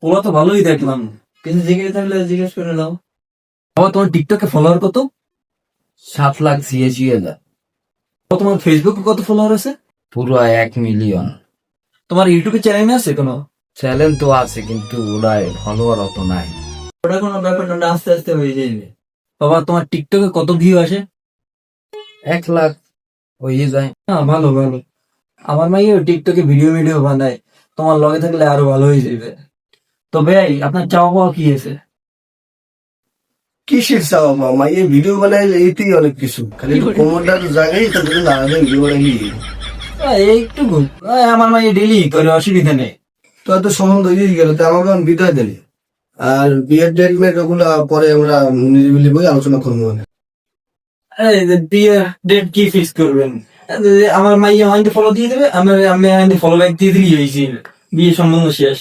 পোলা তো ভালোই দেখলাম, কিছু জিজ্ঞেস থাকলে জিজ্ঞেস করে নাও। বাবা তোমার টিকটকে ফলোয়ার কত? 7,86,000। বাবা, তোমার ফেসবুকে কত ফলোয়ার আছে? পুরো 1 মিলিয়ন। তোমার ইউটিউবে চ্যানেল আছে কোনো? চ্যানেল তো আছে কিন্তু ওরাই ফলোয়ার অত নাই। ওটা কোনো ব্যাপার না, ওটা আস্তে আস্তে হয়ে যাবে। বাবা তোমার টিকটকে কত ভিউ আসে? 1 লাখ হয়ে যায়। হ্যাঁ, ভালো ভালো। আমার মাইও টিকটকে ভিডিও বানায়, তোমার লগে থাকলে আরো ভালো হয়ে যাবে। তো ভাই, আপনার চাওয়া পাওয়া কি আছে? কিসের চাওয়া মামা, এই ভিডিও বানাইলে এইতেই অনেক কিছু, খালি একটু কোমরটার জায়গায় তাদের দাঁড়াবে ভিডিও বানাইলি। এইটুকু, আমার মাইয়ে ডেলি করে, অসুবিধা নেই। তো এত সম্বন্ধ হয়ে গেল, তো আমাকে এখন বিদায় দিলি। আর বিয়ের ডেট মেট ওগুলো পরে আমরা নিরিবিলি বই আলোচনা করবো। বিয়ের ডেট কি ফিক্স করবেন? আমার মাইয়া আমাকে ফলো দিয়ে দেবে, আমি আমাকে ফলো ব্যাক দিয়ে দিলেই হয়েছি, বিয়ে সম্বন্ধ শেষ।